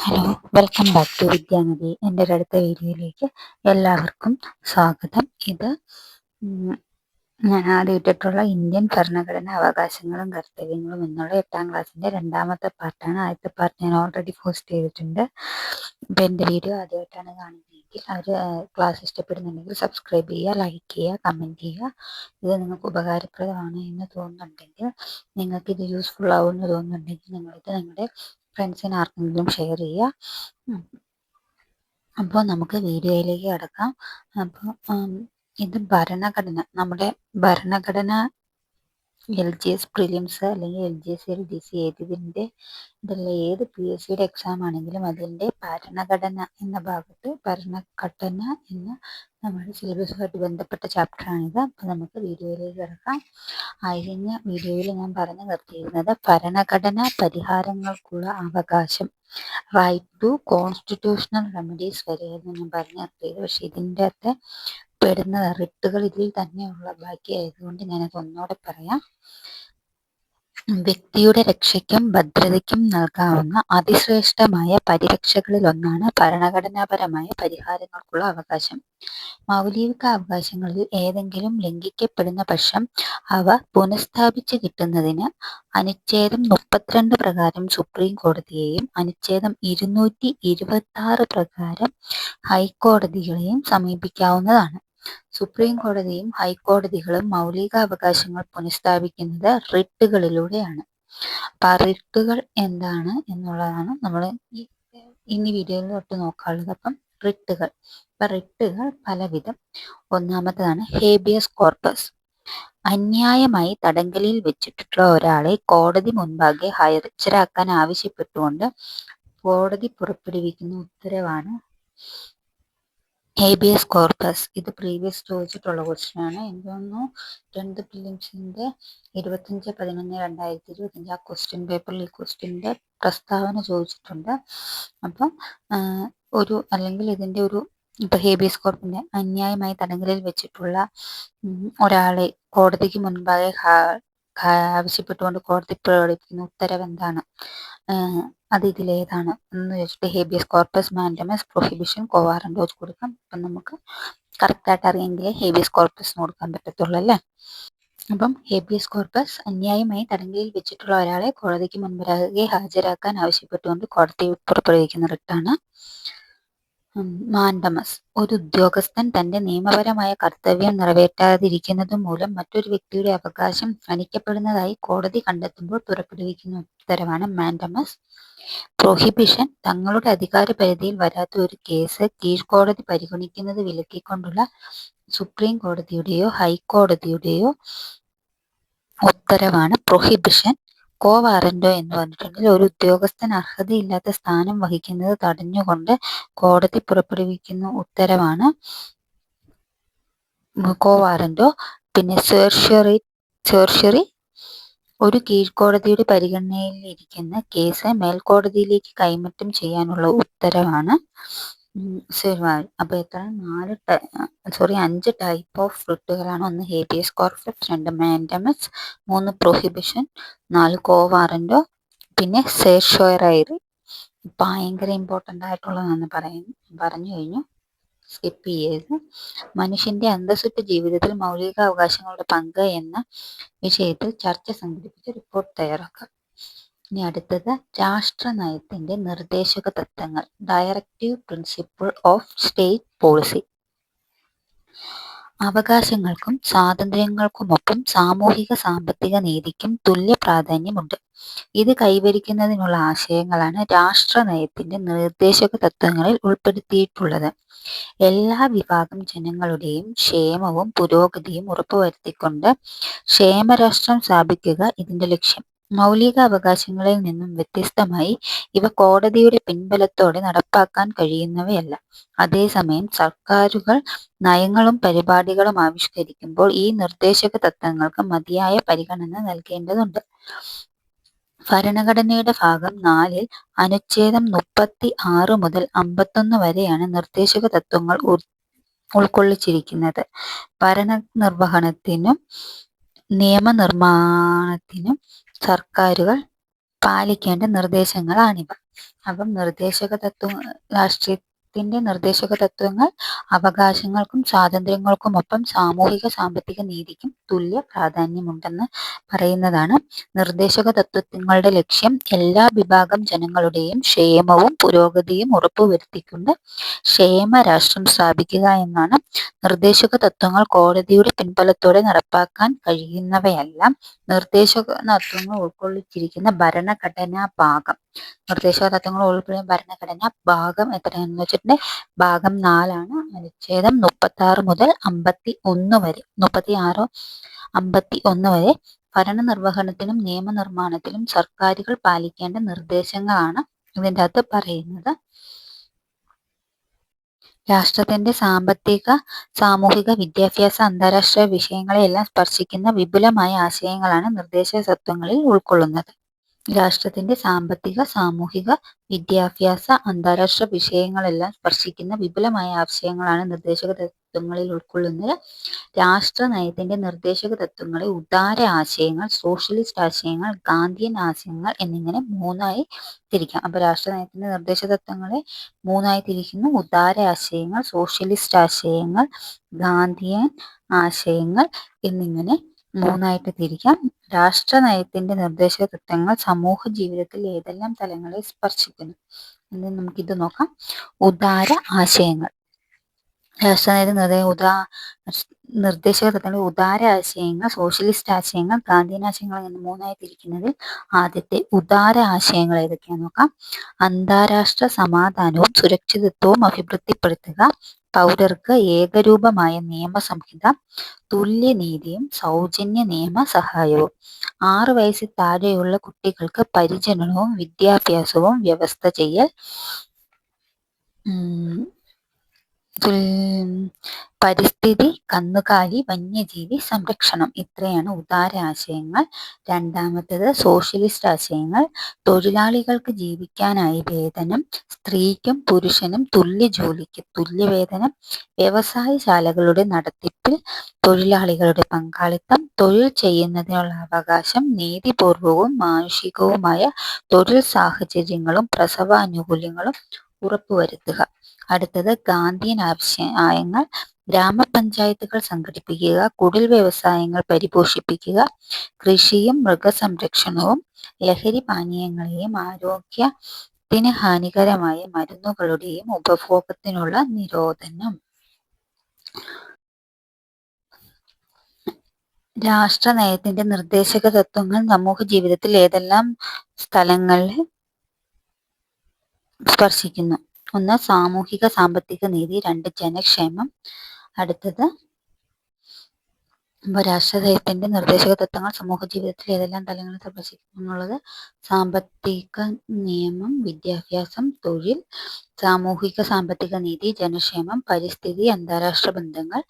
Hello, welcome back to Vidyanidhi. എൻ്റെ അടുത്ത വീഡിയോയിലേക്ക് എല്ലാവർക്കും സ്വാഗതം. ഇത് ഞാൻ ആദ്യം ഇട്ടിട്ടുള്ള ഇന്ത്യൻ ഭരണഘടന അവകാശങ്ങളും കർത്തവ്യങ്ങളും എന്നുള്ള 8ാം ക്ലാസ്സിൻ്റെ രണ്ടാമത്തെ പാർട്ടാണ്. ആദ്യത്തെ പാർട്ട് ഞാൻ ഓൾറെഡി പോസ്റ്റ് ചെയ്തിട്ടുണ്ട്. അപ്പോൾ എൻ്റെ വീഡിയോ ആദ്യമായിട്ടാണ് കാണുന്നതെങ്കിൽ ക്ലാസ് ഇഷ്ടപ്പെടുന്നുണ്ടെങ്കിൽ സബ്സ്ക്രൈബ് ചെയ്യുക, ലൈക്ക് ചെയ്യുക, കമൻറ്റ് ചെയ്യുക. ഇത് നിങ്ങൾക്ക് ഉപകാരപ്രദമാണ് എന്ന് തോന്നുന്നുണ്ടെങ്കിൽ, നിങ്ങൾക്കിത് യൂസ്ഫുൾ ആവുമെന്ന് തോന്നുന്നുണ്ടെങ്കിൽ നിങ്ങളിത് നിങ്ങളുടെ ഫ്രണ്ട്സിന് ആർക്കെങ്കിലും ഷെയർ ചെയ്യുക. അപ്പോൾ നമുക്ക് വീഡിയോയിലേക്ക് കടക്കാം. അപ്പോൾ ഇത് ഭരണഘടന, നമ്മുടെ ഭരണഘടന LGS പ്രിലിംസ് അല്ലെങ്കിൽ LGS LDC ഇതുള്ള ഏത് PSCയുടെ എക്സാം ആണെങ്കിലും അതിൻ്റെ ഭരണഘടന എന്ന ഭാഗത്ത് ഭരണഘടന എന്ന നമ്മുടെ സിലബസുമായിട്ട് ബന്ധപ്പെട്ട ചാപ്റ്ററാണിത്. അപ്പോൾ നമുക്ക് വീഡിയോയിലേക്ക് കിടക്കാം. കഴിഞ്ഞ വീഡിയോയിൽ ഞാൻ പറഞ്ഞു നിർത്തിയിരുന്നത് ഭരണഘടനാ പരിഹാരങ്ങൾക്കുള്ള അവകാശം, റൈറ്റ് ടു കോൺസ്റ്റിറ്റ്യൂഷണൽ റെമഡീസ് വരെയായിരുന്നു ഞാൻ പറഞ്ഞു നിർത്തിയത്. പക്ഷേ ഇതിൻ്റെ അകത്ത് പെടുന്ന റിട്ടുകൾ ഇതിൽ തന്നെയുള്ള ബാക്കിയായതുകൊണ്ട് ഞാനത് ഒന്നുകൂടെ പറയാം. വ്യക്തിയുടെ രക്ഷയ്ക്കും ഭദ്രതയ്ക്കും നൽകാവുന്ന അതിശ്രേഷ്ഠമായ പരിരക്ഷകളിലൊന്നാണ് ഭരണഘടനാപരമായ പരിഹാരങ്ങൾക്കുള്ള അവകാശം. മൗലിക അവകാശങ്ങളിൽ ഏതെങ്കിലും ലംഘിക്കപ്പെടുന്ന പക്ഷം അവ പുനഃസ്ഥാപിച്ചു കിട്ടുന്നതിന് അനുച്ഛേദം 32 പ്രകാരം സുപ്രീം കോടതിയെയും അനുച്ഛേദം 226 പ്രകാരം ഹൈക്കോടതികളെയും സമീപിക്കാവുന്നതാണ്. സുപ്രീം കോടതിയും ഹൈക്കോടതികളും മൗലികാവകാശങ്ങൾ പുനഃസ്ഥാപിക്കുന്നത് റിട്ടുകളിലൂടെയാണ്. അപ്പം റിട്ടുകൾ എന്താണ് എന്നുള്ളതാണ് നമ്മൾ ഇനി വീഡിയോയിൽ തൊട്ട് നോക്കാനുള്ളത്. അപ്പം റിട്ടുകൾ പലവിധം. ഒന്നാമത്തേതാണ് ഹേബിയസ് കോർപ്പസ്. അന്യായമായി തടങ്കലിൽ വെച്ചിട്ടുള്ള ഒരാളെ കോടതി മുൻപാകെ ഹാജരാക്കാൻ ആവശ്യപ്പെട്ടുകൊണ്ട് കോടതി പുറപ്പെടുവിക്കുന്ന ഉത്തരവാണ് ഹേബിയസ് കോർപ്പസ്. ഇത് പ്രീവിയസ് ചോദിച്ചിട്ടുള്ള ക്വസ്റ്റ്യനാണ്. എനിക്ക് തോന്നുന്നു 10th പ്രിലിംസിൻ്റെ 25/11/2025 ആ ക്വസ്റ്റ്യൻ പേപ്പറിൽ ഈ ക്വസ്റ്റ്യൻ്റെ പ്രസ്താവന ചോദിച്ചിട്ടുണ്ട്. അപ്പം അല്ലെങ്കിൽ ഇപ്പോൾ ഹേബിയസ് കോർപ്പസിൻ്റെ അന്യായമായി തടങ്കലിൽ വെച്ചിട്ടുള്ള ഒരാളെ കോടതിക്ക് മുൻപാകെ ആവശ്യപ്പെട്ടുകൊണ്ട് കോടതി പ്രകടിപ്പിക്കുന്ന ഉത്തരവ് എന്താണ്, അത് ഇതിലേതാണ് എന്ന് ചോദിച്ചിട്ട് ഹേബിയസ് കോർപ്പസ്, മാൻഡമസ്, പ്രൊഹിബിഷൻ, കോവാറൻറ്റോ കൊടുക്കാം. അപ്പം നമുക്ക് കറക്റ്റായിട്ട് അറിയെങ്കിലേ ഹേബിയസ് കോർപ്പസിന് കൊടുക്കാൻ പറ്റത്തുള്ളൂ അല്ലേ. അപ്പം ഹേബിയസ് കോർപ്പസ് അന്യായമായി തടങ്കലിൽ വെച്ചിട്ടുള്ള ഒരാളെ കോടതിക്ക് മുൻപാകെ ഹാജരാക്കാൻ ആവശ്യപ്പെട്ടുകൊണ്ട് കോടതി പുറപ്പെടുവിക്കുന്ന റിട്ടാണ്. മാൻഡമസ്. ഒരു ഉദ്യോഗസ്ഥൻ തന്റെ നിയമപരമായ കർത്തവ്യം നിറവേറ്റാതിരിക്കുന്നത് മൂലം മറ്റൊരു വ്യക്തിയുടെ അവകാശം ഹനിക്കപ്പെടുന്നതായി കോടതി കണ്ടെത്തുമ്പോൾ പുറപ്പെടുവിക്കുന്ന ഉത്തരവാണ് മാൻഡമസ്. പ്രൊഹിബിഷൻ. തങ്ങളുടെ അധികാര പരിധിയിൽ വരാത്ത ഒരു കേസ് കീഴ്ക്കോടതി പരിഗണിക്കുന്നത് വിലക്കിക്കൊണ്ടുള്ള സുപ്രീം കോടതിയുടെയോ ഹൈക്കോടതിയുടെയോ ഉത്തരവാണ് പ്രൊഹിബിഷൻ. കോവാറന്റോ എന്ന് പറഞ്ഞിട്ടുണ്ടെങ്കിൽ ഒരു ഉദ്യോഗസ്ഥൻ അർഹതയില്ലാത്ത സ്ഥാനം വഹിക്കുന്നത് തടഞ്ഞുകൊണ്ട് കോടതി പുറപ്പെടുവിക്കുന്ന ഉത്തരവാണ് കോവാറന്റോ. പിന്നെ സെർഷ്യറി. ഒരു കീഴ്ക്കോടതിയുടെ പരിഗണനയിലിരിക്കുന്ന കേസ് മേൽക്കോടതിയിലേക്ക് കൈമാറ്റം ചെയ്യാനുള്ള ഉത്തരവാണ് സെർവാരി. അപ്പോൾ എത്ര 5 ടൈപ്പ് ഓഫ് റിട്ടുകളാണ്. 1 habeas corpus, 2 mandamus, 3 prohibition, 4 quo warranto, പിന്നെ സെർഷ്യറി. ഭയങ്കര ഇമ്പോർട്ടൻ്റ് ആയിട്ടുള്ളതാണെന്ന് പറഞ്ഞു കഴിഞ്ഞു, സ്കിപ്പ് ചെയ്യരുത്. മനുഷ്യന്റെ അന്തസ്സുറ്റ ജീവിതത്തിൽ മൗലികാവകാശങ്ങളുടെ പങ്ക് എന്ന വിഷയത്തിൽ ചർച്ച സംഘടിപ്പിച്ച് റിപ്പോർട്ട് തയ്യാറാക്കാം. ഇനി അടുത്തത് രാഷ്ട്രനയത്തിന്റെ നിർദ്ദേശക തത്വങ്ങൾ, directive principle of state policy. അവകാശങ്ങൾക്കും സ്വാതന്ത്ര്യങ്ങൾക്കുമൊപ്പം സാമൂഹിക സാമ്പത്തിക നീതിക്കും തുല്യ പ്രാധാന്യമുണ്ട്. ഇത് കൈവരിക്കുന്നതിനുള്ള ആശയങ്ങളാണ് രാഷ്ട്രനയത്തിന്റെ നിർദ്ദേശക തത്വങ്ങളിൽ ഉൾപ്പെടുത്തിയിട്ടുള്ളത്. എല്ലാ വിഭാഗം ജനങ്ങളുടെയും ക്ഷേമവും പുരോഗതിയും ഉറപ്പുവരുത്തിക്കൊണ്ട് ക്ഷേമരാഷ്ട്രം സ്ഥാപിക്കുക ഇതിന്റെ ലക്ഷ്യം. മൗലിക അവകാശങ്ങളിൽ നിന്നും വ്യത്യസ്തമായി ഇവ കോടതിയുടെ പിൻബലത്തോടെ നടപ്പാക്കാൻ കഴിയുന്നവയല്ല. അതേസമയം സർക്കാരുകൾ നയങ്ങളും പരിപാടികളും ആവിഷ്കരിക്കുമ്പോൾ ഈ നിർദ്ദേശക തത്വങ്ങൾക്ക് മതിയായ പരിഗണന നൽകേണ്ടതുണ്ട്. ഭരണഘടനയുടെ ഭാഗം 4 അനുച്ഛേദം 36 മുതൽ 51 വരെയാണ് നിർദ്ദേശക തത്വങ്ങൾ ഉൾക്കൊള്ളിച്ചിരിക്കുന്നത്. ഭരണനിർവഹണത്തിനും നിയമനിർമ്മാണത്തിനും സർക്കാരുകൾ പാലിക്കേണ്ട നിർദ്ദേശങ്ങളാണിവ. അപ്പം നിർദ്ദേശക തത്വ രാഷ്ട്രീയത്തിന്റെ നിർദ്ദേശക തത്വങ്ങൾ അവകാശങ്ങൾക്കും സ്വാതന്ത്ര്യങ്ങൾക്കുമൊപ്പം സാമൂഹിക സാമ്പത്തിക നീതിക്കും തുല്യ പ്രാധാന്യമുണ്ടെന്ന് പറയുന്നതാണ്. നിർദ്ദേശക തത്വങ്ങളുടെ ലക്ഷ്യം എല്ലാ വിഭാഗം ജനങ്ങളുടെയും ക്ഷേമവും പുരോഗതിയും ഉറപ്പുവരുത്തിക്കൊണ്ട് ക്ഷേമ രാഷ്ട്രം സ്ഥാപിക്കുക എന്നാണ്. നിർദ്ദേശക തത്വങ്ങൾ കോടതിയുടെ പിൻബലത്തോടെ നടപ്പാക്കാൻ കഴിയുന്നവയല്ല. നിർദ്ദേശക തത്വങ്ങൾ ഉൾക്കൊള്ളിച്ചിരിക്കുന്ന ഭരണഘടനാ ഭാഗം നിർദ്ദേശക തത്വങ്ങൾ ഉൾപ്പെടുന്ന ഭരണഘടന ഭാഗം എത്രയാണെന്ന് വെച്ചിട്ടുണ്ടെങ്കിൽ ഭാഗം 4 അനുച്ഛേദം 36 മുതൽ 51 വരെ 51 വരെ ഭരണനിർവഹണത്തിനും നിയമനിർമ്മാണത്തിലും സർക്കാരുകൾ പാലിക്കേണ്ട നിർദ്ദേശങ്ങളാണ് ഇതിൻ്റെ അകത്ത് പറയുന്നത്. രാഷ്ട്രത്തിന്റെ സാമ്പത്തിക, സാമൂഹിക, വിദ്യാഭ്യാസ, അന്താരാഷ്ട്ര വിഷയങ്ങളെയെല്ലാം സ്പർശിക്കുന്ന വിപുലമായ ആശയങ്ങളാണ് നിർദ്ദേശക തത്വങ്ങളിൽ ഉൾക്കൊള്ളുന്നത്. രാഷ്ട്രത്തിന്റെ സാമ്പത്തിക, സാമൂഹിക, വിദ്യാഭ്യാസ, അന്താരാഷ്ട്ര വിഷയങ്ങളെല്ലാം സ്പർശിക്കുന്ന വിപുലമായ ആശയങ്ങളാണ് നിർദ്ദേശക തത്വങ്ങളിൽ ഉൾക്കൊള്ളുന്നത്. രാഷ്ട്ര നയത്തിന്റെ നിർദ്ദേശക തത്വങ്ങളെ ഉദാര ആശയങ്ങൾ, സോഷ്യലിസ്റ്റ് ആശയങ്ങൾ, ഗാന്ധിയൻ ആശയങ്ങൾ എന്നിങ്ങനെ 3ആയി തിരിക്കാം. അപ്പോൾ രാഷ്ട്ര നയത്തിന്റെ നിർദ്ദേശക തത്വങ്ങളെ 3ആയി തിരിക്കുന്നു. ഉദാര ആശയങ്ങൾ, സോഷ്യലിസ്റ്റ് ആശയങ്ങൾ, ഗാന്ധിയൻ ആശയങ്ങൾ എന്നിങ്ങനെ 3ആയിട്ട് തിരിക്കാം. രാഷ്ട്ര നയത്തിന്റെ നിർദ്ദേശക തത്വങ്ങൾ സമൂഹ ജീവിതത്തിൽ ഏതെല്ലാം തലങ്ങളെ സ്പർശിക്കുന്നു എന്ന് നമുക്കിത് നോക്കാം. ഉദാര ആശയങ്ങൾ. രാഷ്ട്രനയത്തിന്റെ നിർദ്ദേശക തത്വങ്ങൾ ഉദാര ആശയങ്ങൾ, സോഷ്യലിസ്റ്റ് ആശയങ്ങൾ, ഗാന്ധിയൻ ആശയങ്ങൾ എന്ന് 3ആയി തിരിക്കുന്നതിൽ ആദ്യത്തെ ഉദാര ആശയങ്ങൾ ഏതൊക്കെയാണെന്ന് നോക്കാം. അന്താരാഷ്ട്ര സമാധാനവും സുരക്ഷിതത്വവും അഭിവൃദ്ധിപ്പെടുത്തുക, പൗരർക്ക് ഏകരൂപമായ നിയമസംഹിത, തുല്യനീതിയും സൗജന്യ നിയമ സഹായവും, 6 വയസ്സിൽ താഴെയുള്ള കുട്ടികൾക്ക് പരിചരണവും വിദ്യാഭ്യാസവും വ്യവസ്ഥ ചെയ്യൽ, പരിസ്ഥിതി, കന്നുകാലി, വന്യജീവി സംരക്ഷണം. ഇത്രയാണ് ഉദാര ആശയങ്ങൾ. രണ്ടാമത്തേത് സോഷ്യലിസ്റ്റ് ആശയങ്ങൾ. തൊഴിലാളികൾക്ക് ജീവിക്കാനായി വേതനം, സ്ത്രീക്കും പുരുഷനും തുല്യ ജോലിക്ക് തുല്യവേതനം, വ്യവസായശാലകളുടെ നടത്തിപ്പിൽ തൊഴിലാളികളുടെ പങ്കാളിത്തം, തൊഴിൽ ചെയ്യുന്നതിനുള്ള അവകാശം, നീതിപൂർവവും മാനുഷികവുമായ തൊഴിൽ സാഹചര്യങ്ങളും പ്രസവാനുകൂല്യങ്ങളും ഉറപ്പുവരുത്തുക. അടുത്തത് ഗാന്ധിയൻ ആശയങ്ങൾ. ഗ്രാമപഞ്ചായത്തുകൾ സംഘടിപ്പിക്കുക, കുടിൽ വ്യവസായങ്ങൾ പരിപോഷിപ്പിക്കുക, കൃഷിയും മൃഗസംരക്ഷണവും, ലഹരി പാനീയങ്ങളെയും ആരോഗ്യത്തിന് ഹാനികരമായ മരുന്നുകളുടെയും ഉപഭോഗത്തിനുള്ള നിരോധനം. രാഷ്ട്ര നയത്തിന്റെ നിർദ്ദേശക തത്വങ്ങൾ സമൂഹ ജീവിതത്തിൽ ഏതെല്ലാം സ്ഥലങ്ങളിൽ സ്പർശിക്കുന്നു? 1 സാമൂഹിക സാമ്പത്തിക നീതി, 2 ജനക്ഷേമം. അടുത്തത് രാഷ്ട്രനയത്തിന്റെ നിർദ്ദേശക തത്വങ്ങൾ സമൂഹ ജീവിതത്തിൽ ഏതെല്ലാം തലങ്ങളിൽ സ്പർശിക്കുന്നു എന്നുള്ളത് സാമ്പത്തിക നിയമം, വിദ്യാഭ്യാസം, തൊഴിൽ, സാമൂഹിക സാമ്പത്തിക നീതി, ജനക്ഷേമം, പരിസ്ഥിതി, അന്താരാഷ്ട്ര ബന്ധങ്ങൾ,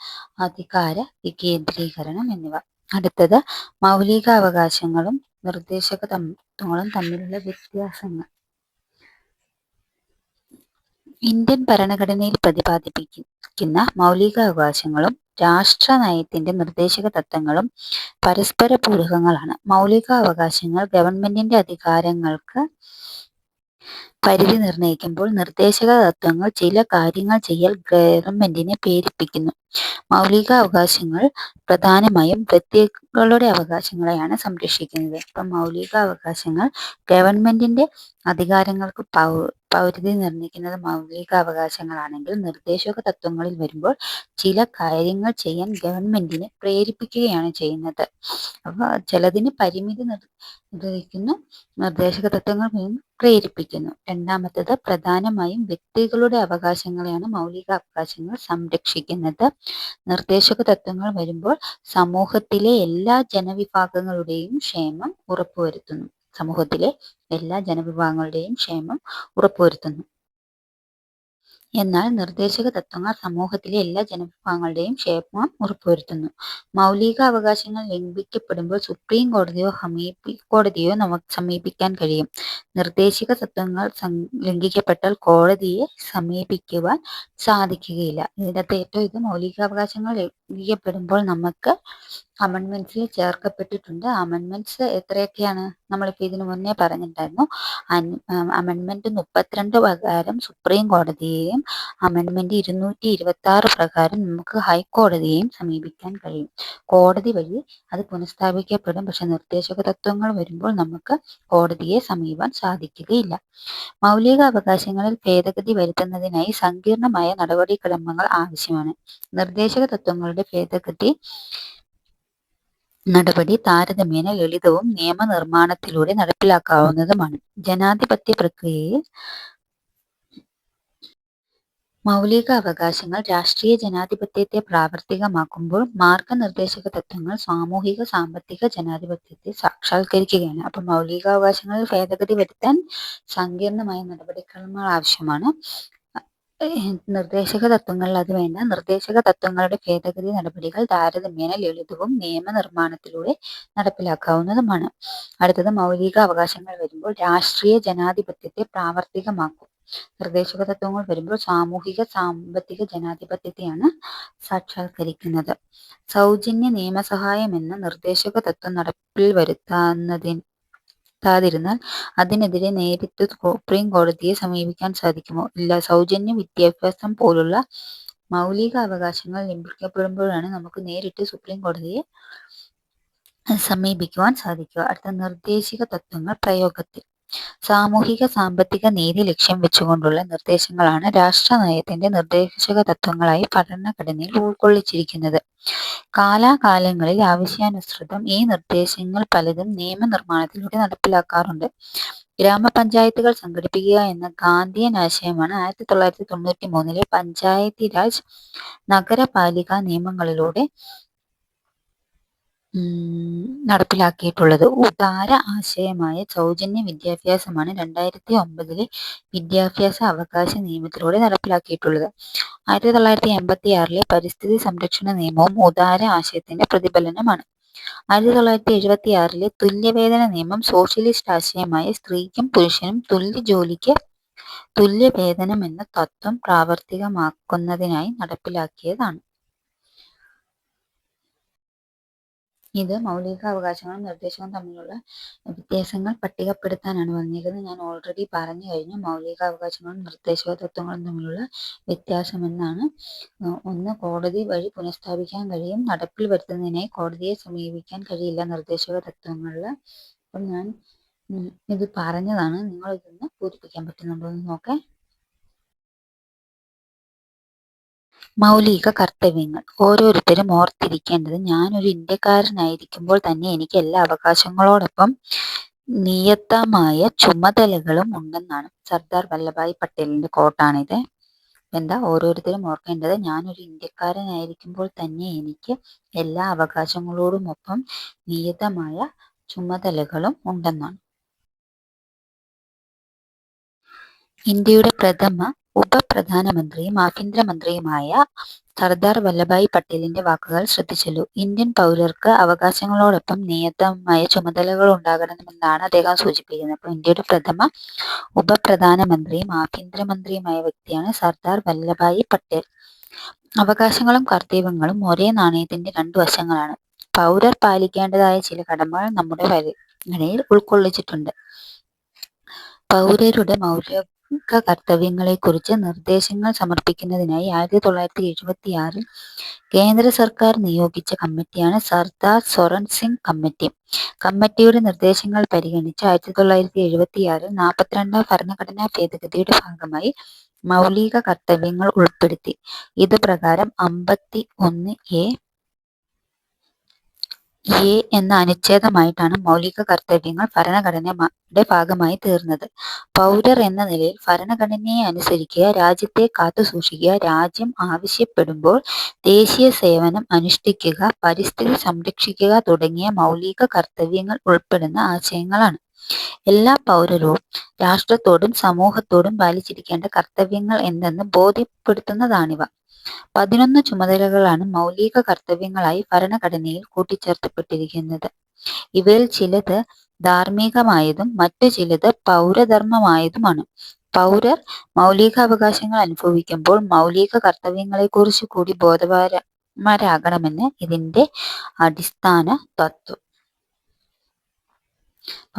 അധികാര വികേന്ദ്രീകരണം എന്നിവ. അടുത്തത് മൗലികാവകാശങ്ങളും നിർദ്ദേശക തത്വങ്ങളും തമ്മിലുള്ള വ്യത്യാസങ്ങൾ. ഇന്ത്യൻ ഭരണഘടനയിൽ പ്രതിപാദിപ്പിക്കുന്ന മൗലികാവകാശങ്ങളും രാഷ്ട്ര നയത്തിന്റെ നിർദ്ദേശക തത്വങ്ങളും പരസ്പര പൂരകങ്ങളാണ്. മൗലികാവകാശങ്ങൾ ഗവൺമെന്റിന്റെ അധികാരങ്ങൾക്ക് പരിധി നിർണ്ണയിക്കുമ്പോൾ നിർദ്ദേശക തത്വങ്ങൾ ചില കാര്യങ്ങൾ ചെയ്യൽ ഗവൺമെന്റിനെ പ്രേരിപ്പിക്കുന്നു. മൗലികാവകാശങ്ങൾ പ്രധാനമായും വ്യക്തികളുടെ അവകാശങ്ങളെയാണ് സംരക്ഷിക്കുന്നത്. ഇപ്പം മൗലികാവകാശങ്ങൾ ഗവൺമെന്റിന്റെ അധികാരങ്ങൾക്ക് പരിധി നിർണ്ണയിക്കുന്നത് മൗലികാവകാശങ്ങളാണെങ്കിൽ നിർദ്ദേശക തത്വങ്ങളിൽ വരുമ്പോൾ ചില കാര്യങ്ങൾ ചെയ്യാൻ ഗവൺമെന്റിനെ പ്രേരിപ്പിക്കുകയാണ് ചെയ്യുന്നത്. അപ്പോൾ ചിലതിന് പരിമിതി നിർദ്ദേശിക്കുന്നു, നിർദ്ദേശക തത്വങ്ങൾ പ്രേരിപ്പിക്കുന്നു. രണ്ടാമത്തേത് പ്രധാനമായും വ്യക്തികളുടെ അവകാശങ്ങളെയാണ് മൗലികാവകാശങ്ങൾ സംരക്ഷിക്കുന്നത്. നിർദ്ദേശക തത്വങ്ങൾ വരുമ്പോൾ സമൂഹത്തിലെ എല്ലാ ജനവിഭാഗങ്ങളുടെയും ക്ഷേമം ഉറപ്പുവരുത്തുന്നു. എന്നാൽ നിർദ്ദേശക തത്വങ്ങൾ സമൂഹത്തിലെ എല്ലാ ജനവിഭാഗങ്ങളുടെയും ക്ഷേമം ഉറപ്പുവരുത്തുന്നു. മൗലികാവകാശങ്ങൾ ലംഘിക്കപ്പെടുമ്പോൾ സുപ്രീം കോടതിയോ ഹൈക്കോടതിയോ നമുക്ക് സമീപിക്കാൻ കഴിയും. നിർദ്ദേശക തത്വങ്ങൾ ലംഘിക്കപ്പെട്ടാൽ കോടതിയെ സമീപിക്കുവാൻ സാധിക്കുകയില്ല. ഇതിനകത്ത് ഏറ്റവും മൗലികാവകാശങ്ങൾ പുനഃസ്ഥാപിക്കപ്പെടുമ്പോൾ നമുക്ക് അമെൻമെന്റ്സിൽ ചേർക്കപ്പെട്ടിട്ടുണ്ട്. അമെൻമെന്റ്സ് എത്രയൊക്കെയാണ്? നമ്മളിപ്പോൾ ഇതിനു മുന്നേ പറഞ്ഞിട്ടുണ്ടായിരുന്നു. അമെൻമെന്റ് 32 പ്രകാരം സുപ്രീം കോടതിയെയും അമെൻമെന്റ് 226 പ്രകാരം നമുക്ക് ഹൈക്കോടതിയെയും സമീപിക്കാൻ കഴിയും. കോടതി വഴി അത് പുനഃസ്ഥാപിക്കപ്പെടും. പക്ഷെ നിർദ്ദേശക തത്വങ്ങൾ വരുമ്പോൾ നമുക്ക് കോടതിയെ സമീപാൻ സാധിക്കുകയില്ല. മൗലിക അവകാശങ്ങളിൽ ഭേദഗതി വരുത്തുന്നതിനായി സങ്കീർണമായ നടപടിക്രമങ്ങൾ ആവശ്യമാണ്. നിർദ്ദേശക തത്വങ്ങളുടെ ഭേദഗതി നടപടി താരതമ്യേന ലളിതവും നിയമനിർമ്മാണത്തിലൂടെ നടപ്പിലാക്കാവുന്നതുമാണ്. ജനാധിപത്യ പ്രക്രിയയിൽ മൗലിക അവകാശങ്ങൾ രാഷ്ട്രീയ ജനാധിപത്യത്തെ പ്രാവർത്തികമാക്കുമ്പോൾ മാർഗനിർദ്ദേശക തത്വങ്ങൾ സാമൂഹിക സാമ്പത്തിക ജനാധിപത്യത്തെ സാക്ഷാത്കരിക്കുകയാണ്. അപ്പം മൗലികാവകാശങ്ങളിൽ ഭേദഗതി വരുത്താൻ സങ്കീർണമായ നടപടിക്രമങ്ങൾ ആവശ്യമാണ്. നിർദ്ദേശക തത്വങ്ങളിൽ അത് വേണ്ട. നിർദ്ദേശക തത്വങ്ങളുടെ ഭേദഗതി നടപടികൾ താരതമ്യേന ലളിതവും നിയമനിർമ്മാണത്തിലൂടെ നടപ്പിലാക്കാവുന്നതുമാണ്. അടുത്തത് മൗലിക അവകാശങ്ങൾ വരുമ്പോൾ രാഷ്ട്രീയ ജനാധിപത്യത്തെ പ്രാവർത്തികമാക്കും. നിർദ്ദേശക തത്വങ്ങൾ വരുമ്പോൾ സാമൂഹിക സാമ്പത്തിക ജനാധിപത്യത്തെയാണ് സാക്ഷാത്കരിക്കുന്നത്. സൗജന്യ നിയമസഹായം എന്ന നിർദ്ദേശക തത്വം നടപ്പിൽ വരുത്താതിരുന്നാൽ അതിനെതിരെ നേരിട്ട് സുപ്രീം കോടതിയെ സമീപിക്കാൻ സാധിക്കുമോ? ഇല്ല. സൗജന്യ വിദ്യാഭ്യാസം പോലുള്ള മൗലിക അവകാശങ്ങൾ ലംഘിക്കപ്പെടുമ്പോഴാണ് നമുക്ക് നേരിട്ട് സുപ്രീം കോടതിയെ സമീപിക്കുവാൻ സാധിക്കുക. അടുത്ത നിർദ്ദേശിക തത്വങ്ങൾ പ്രയോഗത്തിൽ. സാമൂഹിക സാമ്പത്തിക നീതി ലക്ഷ്യം വെച്ചുകൊണ്ടുള്ള നിർദ്ദേശങ്ങളാണ് രാഷ്ട്രനയത്തിന്റെ നിർദ്ദേശക തത്വങ്ങളായി ഭരണഘടനയിൽ ഉൾക്കൊള്ളിച്ചിരിക്കുന്നത്. കാലാകാലങ്ങളിൽ ആവശ്യാനുസൃതം ഈ നിർദ്ദേശങ്ങൾ പലതും നിയമനിർമ്മാണത്തിലൂടെ നടപ്പിലാക്കാറുണ്ട്. ഗ്രാമപഞ്ചായത്തുകൾ സംഘടിപ്പിക്കുക എന്ന ഗാന്ധിയൻ ആശയമാണ് 1993 പഞ്ചായത്തി രാജ് നഗരപാലിക നിയമങ്ങളിലൂടെ നടപ്പിലാക്കിയിട്ടുള്ളത്. ഉദാര ആശയമായ സൗജന്യ വിദ്യാഭ്യാസമാണ് 2009 വിദ്യാഭ്യാസ അവകാശ നിയമത്തിലൂടെ നടപ്പിലാക്കിയിട്ടുള്ളത്. 1986 പരിസ്ഥിതി സംരക്ഷണ നിയമവും ഉദാര ആശയത്തിന്റെ പ്രതിഫലനമാണ്. 1976 തുല്യവേതന നിയമം സോഷ്യലിസ്റ്റ് ആശയമായ സ്ത്രീക്കും പുരുഷനും തുല്യ ജോലിക്ക് തുല്യവേതനം എന്ന തത്വം പ്രാവർത്തികമാക്കുന്നതിനായി നടപ്പിലാക്കിയതാണ്. ഇത് മൗലിക അവകാശങ്ങളും നിർദ്ദേശവും തമ്മിലുള്ള വ്യത്യാസങ്ങൾ പട്ടികപ്പെടുത്താനാണ് വന്നിരിക്കുന്നത്. ഞാൻ ഓൾറെഡി പറഞ്ഞു കഴിഞ്ഞു മൗലിക അവകാശങ്ങളും നിർദ്ദേശക തത്വങ്ങളും തമ്മിലുള്ള വ്യത്യാസം എന്നാണ്. ഒന്ന്, കോടതി വഴി പുനഃസ്ഥാപിക്കാൻ കഴിയും. നടപ്പിൽ വരുത്തുന്നതിനായി കോടതിയെ സമീപിക്കാൻ കഴിയില്ല നിർദ്ദേശക തത്വങ്ങളിൽ. അപ്പം ഞാൻ ഇത് പറഞ്ഞതാണ്. നിങ്ങൾ ഇതൊന്ന് പൂരിപ്പിക്കാൻ പറ്റുന്നുണ്ടോ എന്ന് നോക്കേ. മൗലിക കർത്തവ്യങ്ങൾ. ഓരോരുത്തരും ഓർത്തിരിക്കേണ്ടത് ഞാനൊരു ഇന്ത്യക്കാരനായിരിക്കുമ്പോൾ തന്നെ എനിക്ക് എല്ലാ അവകാശങ്ങളോടൊപ്പം നിയതമായ ചുമതലകളും ഉണ്ടെന്നാണ്. സർദാർ വല്ലഭായ് പട്ടേലിന്റെ കോട്ടാണിത്. എന്താ? ഓരോരുത്തരും ഓർക്കേണ്ടത് ഞാനൊരു ഇന്ത്യക്കാരനായിരിക്കുമ്പോൾ തന്നെ എനിക്ക് എല്ലാ അവകാശങ്ങളോടുമൊപ്പം നിയതമായ ചുമതലകളും ഉണ്ടെന്നാണ്. ഇന്ത്യയുടെ പ്രഥമ ഉപപ്രധാനമന്ത്രിയും ആഭ്യന്തരമന്ത്രിയുമായ സർദാർ വല്ലഭായ് പട്ടേലിന്റെ വാക്കുകൾ ശ്രദ്ധിച്ചല്ലോ. ഇന്ത്യൻ പൗരർക്ക് അവകാശങ്ങളോടൊപ്പം നിയതമായ ചുമതലകൾ ഉണ്ടാകണമെന്നാണ് അദ്ദേഹം സൂചിപ്പിക്കുന്നത്. അപ്പോൾ ഇന്ത്യയുടെ പ്രഥമ ഉപപ്രധാനമന്ത്രിയും ആഭ്യന്തരമന്ത്രിയുമായ വ്യക്തിയാണ് സർദാർ വല്ലഭായ് പട്ടേൽ. അവകാശങ്ങളും കർത്തവ്യങ്ങളും ഒരേ നാണയത്തിന്റെ രണ്ടു വശങ്ങളാണ്. പൗരർ പാലിക്കേണ്ടതായ ചില കടമകൾ നമ്മുടെ ഭരണഘടനയിൽ ഉൾക്കൊള്ളിച്ചിട്ടുണ്ട്. പൗരരുടെ മൗലിക കർത്തവ്യങ്ങളെക്കുറിച്ച് നിർദ്ദേശങ്ങൾ സമർപ്പിക്കുന്നതിനായി 1976 കേന്ദ്ര സർക്കാർ നിയോഗിച്ച കമ്മിറ്റിയാണ് സർദാർ സൊറൻ സിംഗ് കമ്മിറ്റി. കമ്മിറ്റിയുടെ നിർദ്ദേശങ്ങൾ പരിഗണിച്ച് 1976 42ാം ഭരണഘടനാ ഭേദഗതിയുടെ ഭാഗമായി മൗലിക കർത്തവ്യങ്ങൾ ഉൾപ്പെടുത്തി. ഇത് പ്രകാരം 51A എന്ന അനുച്ഛേദമായിട്ടാണ് മൗലിക കർത്തവ്യങ്ങൾ ഭരണഘടനയുടെ ഭാഗമായി തീർന്നത്. പൗരർ എന്ന നിലയിൽ ഭരണഘടനയെ അനുസരിക്കുക, രാജ്യത്തെ കാത്തുസൂക്ഷിക്കുക, രാജ്യം ആവശ്യപ്പെടുമ്പോൾ ദേശീയ സേവനം അനുഷ്ഠിക്കുക, പരിസ്ഥിതി സംരക്ഷിക്കുക തുടങ്ങിയ മൗലിക കർത്തവ്യങ്ങൾ ഉൾപ്പെടുന്ന ആശയങ്ങളാണ്. എല്ലാ പൗരരും രാഷ്ട്രത്തോടും സമൂഹത്തോടും പാലിച്ചിരിക്കേണ്ട കർത്തവ്യങ്ങൾ എന്തെന്ന് ബോധ്യപ്പെടുത്തുന്നതാണിവ. 11 ചുമതലകളാണ് മൗലിക കർത്തവ്യങ്ങളായി ഭരണഘടനയിൽ കൂട്ടിച്ചേർക്കപ്പെട്ടിരിക്കുന്നത്. ഇവയിൽ ചിലത് ധാർമ്മികമായതും മറ്റു ചിലത് പൗരധർമ്മമായതുമാണ്. പൗരർ മൗലികാവകാശങ്ങൾ അനുഭവിക്കുമ്പോൾ മൗലിക കർത്തവ്യങ്ങളെക്കുറിച്ച് കൂടി പൗരന്മാരാകണമെന്ന് ഇതിൻ്റെ അടിസ്ഥാന തത്വം.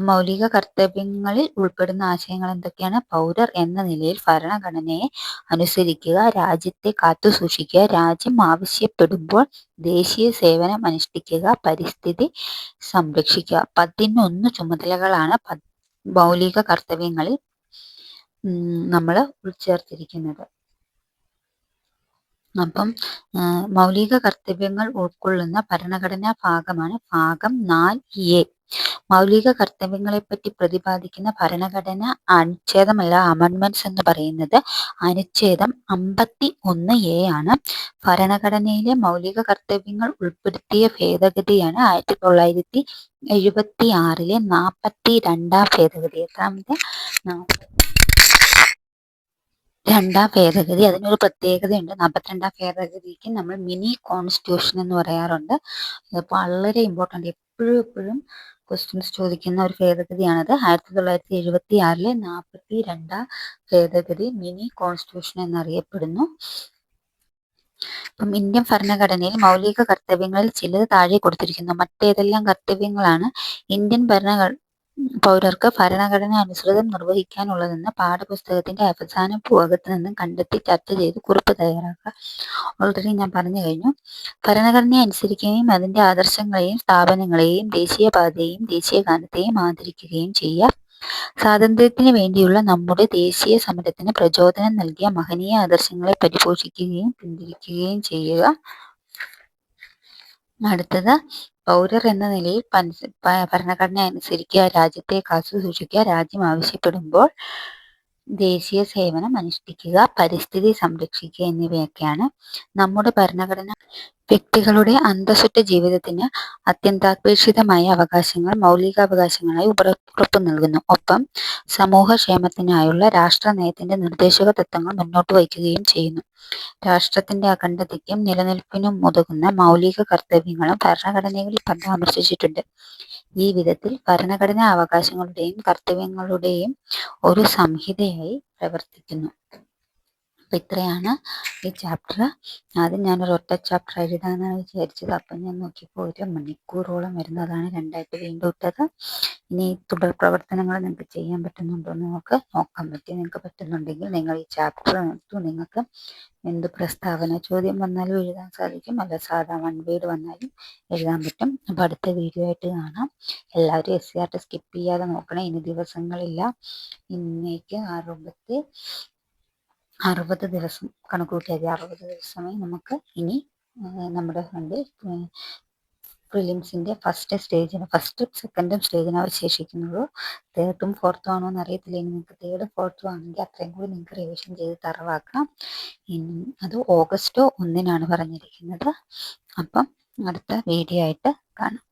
മൗലിക കർത്തവ്യങ്ങളിൽ ഉൾപ്പെടുന്ന ആശയങ്ങൾ എന്തൊക്കെയാണ്? പൗരർ എന്ന നിലയിൽ ഭരണഘടനയെ അനുസരിക്കുക, രാജ്യത്തെ കാത്തുസൂക്ഷിക്കുക, രാജ്യം ആവശ്യപ്പെടുമ്പോൾ ദേശീയ സേവനം അനുഷ്ഠിക്കുക, പരിസ്ഥിതി സംരക്ഷിക്കുക. 11 ചുമതലകളാണ് മൗലിക കർത്തവ്യങ്ങളിൽ നമ്മൾ ഉൾച്ചേർത്തിരിക്കുന്നത്. അപ്പം മൗലിക കർത്തവ്യങ്ങൾ ഉൾക്കൊള്ളുന്ന ഭരണഘടനാ ഭാഗമാണ് ഭാഗം 4A. മൗലിക കർത്തവ്യങ്ങളെപ്പറ്റി പ്രതിപാദിക്കുന്ന ഭരണഘടന അനുച്ഛേദമല്ല, അമെൻമെന്റ്സ് എന്ന് പറയുന്നത് അനുച്ഛേദം 51A ആണ്. ഭരണഘടനയിലെ മൗലിക കർത്തവ്യങ്ങൾ ഉൾപ്പെടുത്തിയ ഭേദഗതിയാണ് 1976 42ാം ഭേദഗതി. എത്രാമത്തെ? 42ാം ഭേദഗതി. അതിനൊരു പ്രത്യേകതയുണ്ട്. 42ാം ഭേദഗതിക്ക് നമ്മൾ മിനി കോൺസ്റ്റിറ്റ്യൂഷൻ എന്ന് പറയാറുണ്ട്. അതിപ്പോൾ വളരെ ഇമ്പോർട്ടൻ്റ്, എപ്പോഴും ക്വസ്റ്റ്യൻസ് ചോദിക്കുന്ന ഒരു ഭേദഗതിയാണത്. 1976 42ാം ഭേദഗതി മിനി കോൺസ്റ്റിറ്റ്യൂഷൻ എന്നറിയപ്പെടുന്നു. ഇപ്പം ഇന്ത്യൻ ഭരണഘടനയിൽ മൗലിക കർത്തവ്യങ്ങളിൽ ചിലത് താഴെ കൊടുത്തിരിക്കുന്നു. മറ്റേതെല്ലാം കർത്തവ്യങ്ങളാണ് ഇന്ത്യൻ പൗരർക്ക് ഭരണഘടന അനുസൃതം നിർവഹിക്കാനുള്ളതെന്ന് പാഠപുസ്തകത്തിന്റെ അവസാന ഭാഗത്ത് നിന്നും കണ്ടെത്തി ചർച്ച ചെയ്ത് കുറിപ്പ് തയ്യാറാക്കുക. ഓൾറെഡി ഞാൻ പറഞ്ഞു കഴിഞ്ഞു. ഭരണഘടനയെ അനുസരിക്കുകയും അതിന്റെ ആദർശങ്ങളെയും സ്ഥാപനങ്ങളെയും ദേശീയപാതയെയും ദേശീയഗാനത്തെയും ആദരിക്കുകയും ചെയ്യുക. സ്വാതന്ത്ര്യത്തിന് വേണ്ടിയുള്ള നമ്മുടെ ദേശീയ സമരത്തിന് പ്രചോദനം നൽകിയ മഹനീയ ആദർശങ്ങളെ പരിപോഷിക്കുകയും പിന്തിരിക്കുകയും ചെയ്യുക. അടുത്തത്, പൗരർ എന്ന നിലയിൽ ഭരണഘടന അനുസരിക്കുക, രാജ്യത്തെ കാത്തുസൂക്ഷിക്കുക, രാജ്യം ആവശ്യപ്പെടുമ്പോൾ ദേശീയ സേവനം അനുഷ്ഠിക്കുക, പരിസ്ഥിതി സംരക്ഷിക്കുക എന്നിവയൊക്കെയാണ് നമ്മുടെ ഭരണഘടന. വ്യക്തികളുടെ അന്തസ്സുറ്റ ജീവിതത്തിന് അത്യന്താപേക്ഷിതമായ അവകാശങ്ങൾ മൗലികാവകാശങ്ങളായി ഉറപ്പു നൽകുന്നു. ഒപ്പം സമൂഹക്ഷേമത്തിനായുള്ള രാഷ്ട്രനയത്തിന്റെ നിർദ്ദേശക തത്വങ്ങൾ മുന്നോട്ട് വയ്ക്കുകയും ചെയ്യുന്നു. രാഷ്ട്രത്തിന്റെ അഖണ്ഡതയ്ക്കും നിലനിൽപ്പിനും ഉതകുന്ന മൗലിക കർത്തവ്യങ്ങളും ഭരണഘടനയിൽ പരാമർശിച്ചിട്ടുണ്ട്. ഈ വിധത്തിൽ ഭരണഘടന അവകാശങ്ങളുടെയും കർത്തവ്യങ്ങളുടെയും ഒരു സംഹിതയായി പ്രവർത്തിക്കുന്നു. അപ്പം ഇത്രയാണ് ഈ ചാപ്റ്റർ. ആദ്യം ഞാനൊരു ഒറ്റ ചാപ്റ്റർ എഴുതാനാണ് വിചാരിച്ചത്. അപ്പം ഞാൻ നോക്കിയപ്പോൾ 1 മണിക്കൂറോളം വരുന്നതാണ് രണ്ടായിട്ട് വീണ്ടും ഇട്ടത്. ഇനി തുടർ പ്രവർത്തനങ്ങൾ നിങ്ങൾക്ക് ചെയ്യാൻ പറ്റുന്നുണ്ടോ എന്ന് നമുക്ക് നോക്കാൻ പറ്റും. നിങ്ങൾക്ക് പറ്റുന്നുണ്ടെങ്കിൽ നിങ്ങൾ ഈ ചാപ്റ്റർ എടുത്തു നിങ്ങൾക്ക് എന്ത് പ്രസ്താവന ചോദ്യം വന്നാലും എഴുതാൻ സാധിക്കും, അല്ല സാധാ 1 വേർഡ് വന്നാലും എഴുതാൻ പറ്റും. അപ്പോൾ അടുത്ത വീഡിയോ ആയിട്ട് കാണാം. എല്ലാവരും SCERT സ്കിപ്പ് ചെയ്യാതെ നോക്കണം. ഇനി ദിവസങ്ങളില്ല. ഇന്നേക്ക് 60 ദിവസം കണക്കുകൂട്ടിയാൽ 60 ദിവസമേ നമുക്ക് ഇനി നമ്മുടെ ഫ്രണ്ടിൽ പ്രിലിംസിൻ്റെ ഫസ്റ്റ് സെക്കൻഡും സ്റ്റേജിന് അവശേഷിക്കുന്നുള്ളൂ. 3rd 4th ആണോ എന്ന് അറിയത്തില്ല. ഇനി നിങ്ങൾക്ക് 3rd 4th ആണെങ്കിൽ അത്രയും കൂടി നിങ്ങൾക്ക് റിവിഷൻ ചെയ്ത് തറവാക്കാം. ഇനി അത് ഓഗസ്റ്റ് 1 പറഞ്ഞിരിക്കുന്നത്. അപ്പം അടുത്ത വീഡിയോ ആയിട്ട് കാണാം.